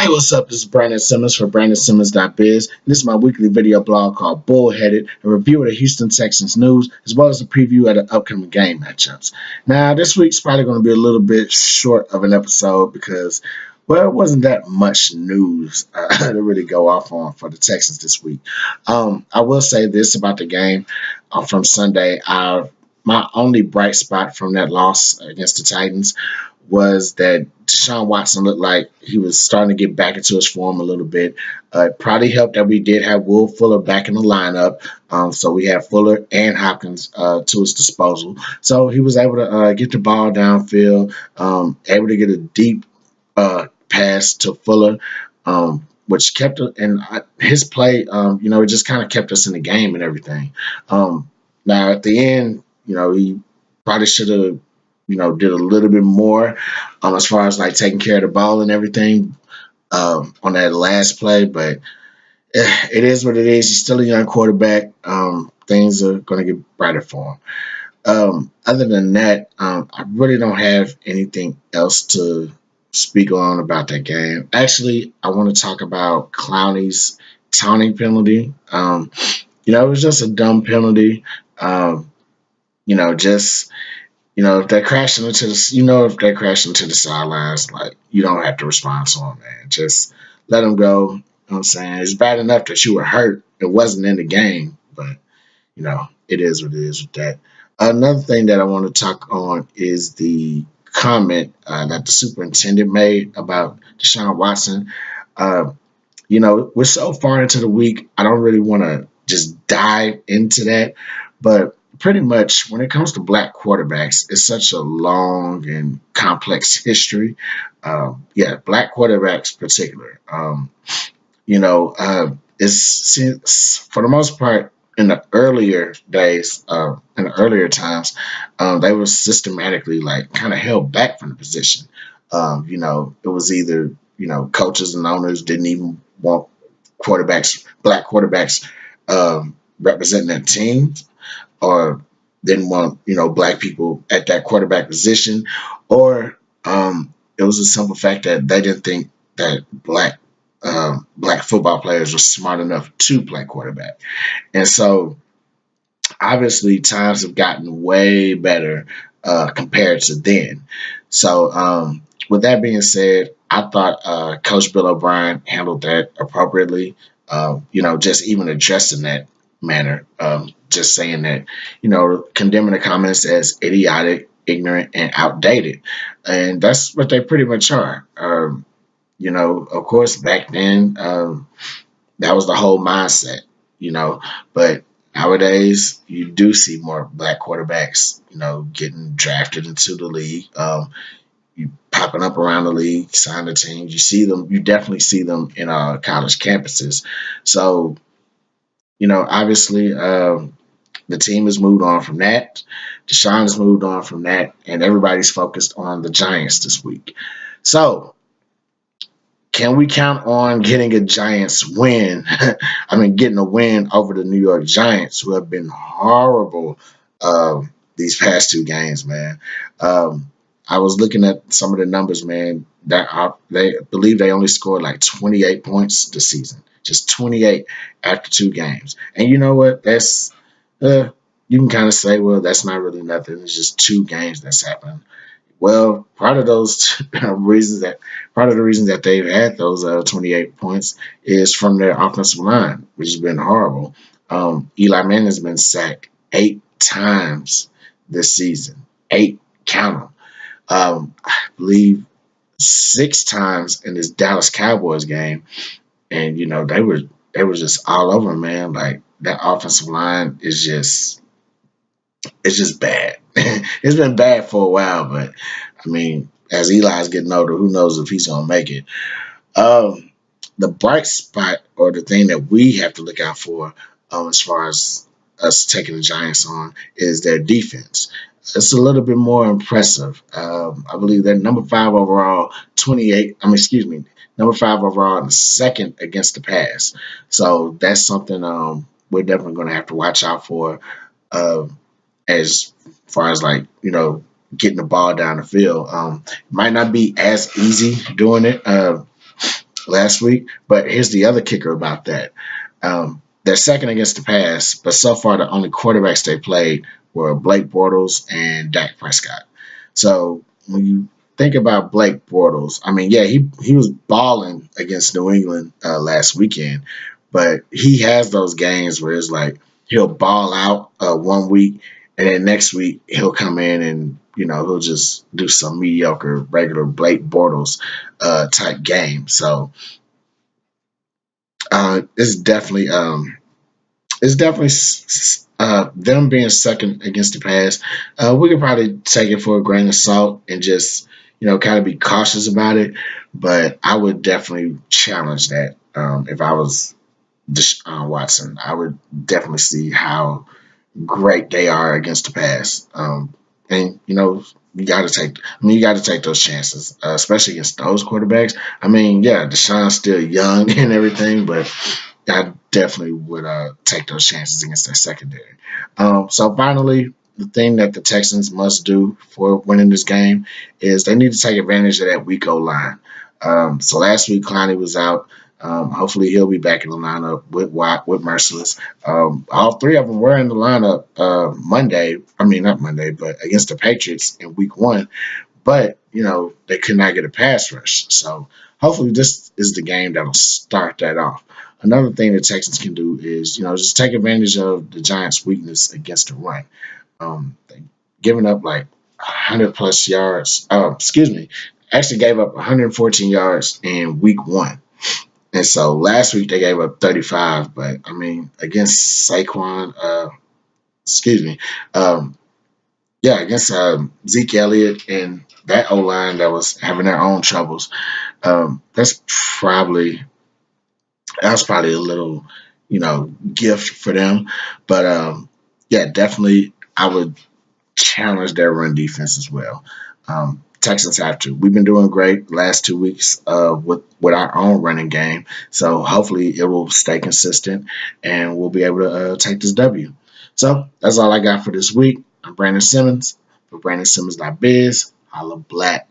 Hey, what's up? This is Brandon Simmons for BrandonSimmons.biz. This is my weekly video blog called Bullheaded, a review of the Houston Texans news, as well as a preview of the upcoming game matchups. Now, this week's probably going to be a little bit short of an episode because, well, it wasn't that much news to really go off on for the Texans this week. I will say this about the game from Sunday. My only bright spot from that loss against the Titans was that Deshaun Watson looked like he was starting to get back into his form a little bit. It probably helped that we did have Will Fuller back in the lineup. So we had Fuller and Hopkins to his disposal. So he was able to get the ball downfield, able to get a deep pass to Fuller, which kept it, and his play, it just kind of kept us in the game and everything. Now, at the end, he probably should have did a little bit more as far as like taking care of the ball and everything on that last play. But it is what it is. He's still a young quarterback. Things are going to get brighter for him. Other than that, I really don't have anything else to speak on about that game. Actually, I want to talk about Clowney's taunting penalty. It was just a dumb penalty. If they're crashing into the sidelines, like, you don't have to respond to them, man. Just let them go. You know what I'm saying? It's bad enough that you were hurt. It wasn't in the game, but it is what it is with that. Another thing that I want to talk on is the comment that the superintendent made about Deshaun Watson. We're so far into the week, I don't really want to just dive into that, but pretty much when it comes to black quarterbacks, it's such a long and complex history. Black quarterbacks in particular. It's for the most part in the earlier days, in the earlier times, they were systematically like kind of held back from the position. It was either coaches and owners didn't even want black quarterbacks, representing their teams, or didn't want black people at that quarterback position, or it was a simple fact that they didn't think that black football players were smart enough to play quarterback. And so obviously times have gotten way better compared to then. So with that being said, I thought Coach Bill O'Brien handled that appropriately. Just even addressing that manner, just saying that, condemning the comments as idiotic, ignorant, and outdated. And that's what they pretty much are. Of course, back then, that was the whole mindset, but nowadays you do see more black quarterbacks, getting drafted into the league. You popping up around the league, sign the teams. You definitely see them in college campuses. So, obviously, the team has moved on from that. Deshaun has moved on from that, and everybody's focused on the Giants this week. So, can we count on getting a Giants win? Getting a win over the New York Giants, who have been horrible these past two games, man. I was looking at some of the numbers, man. They believe they only scored like 28 points this season, just 28 after two games. And you know what? That's you can kind of say, well, that's not really nothing. It's just two games that's happened. Well, part of the reasons that they've had those 28 points is from their offensive line, which has been horrible. Eli Manning has been sacked 8 times this season. 8, count them. I believe 6 times in this Dallas Cowboys game, and they were just all over him, man. Like, that offensive line is just bad. It's been bad for a while, but as Eli's getting older, who knows if he's gonna make it. The bright spot, or the thing that we have to look out for, as far as us taking the Giants on, is their defense. It's a little bit more impressive. I believe they're number 5 overall, number 5 overall, and second against the pass. So that's something we're definitely going to have to watch out for, as far as getting the ball down the field. It might not be as easy doing it, last week. But here's the other kicker about that. They're second against the pass, but so far the only quarterbacks they played were Blake Bortles and Dak Prescott. So when you think about Blake Bortles, I mean, yeah, he was balling against New England last weekend, but he has those games where it's like he'll ball out one week, and then next week he'll come in and he'll just do some mediocre regular Blake Bortles type game. So it's definitely them being second against the pass. We could probably take it for a grain of salt and just kind of be cautious about it. But I would definitely challenge that if I was Deshaun Watson. I would definitely see how great they are against the pass. And you got to take. I mean, you got to take those chances, especially against those quarterbacks. I mean, yeah, Deshaun's still young and everything, but I definitely would take those chances against their secondary. So finally, the thing that the Texans must do for winning this game is they need to take advantage of that weak O line. So last week, Clowney was out. Hopefully, he'll be back in the lineup with Watt, with Merciless. All three of them were in the lineup Monday. I mean, not Monday, but against the Patriots in Week 1. But they could not get a pass rush. So hopefully, this is the game that'll start that off. Another thing the Texans can do is just take advantage of the Giants' weakness against the run. They giving up like 100 plus yards. Excuse me, actually gave up 114 yards in Week 1. And so last week they gave up 35, but I mean against Saquon, excuse me, um, yeah, against Zeke Elliott and that O line that was having their own troubles, that's probably a little, gift for them. But yeah, definitely I would challenge their run defense as well. Texans have to. We've been doing great last 2 weeks with our own running game, so hopefully it will stay consistent and we'll be able to take this W. So that's all I got for this week. I'm Brandon Simmons for Brandon Simmons.biz. Holla black.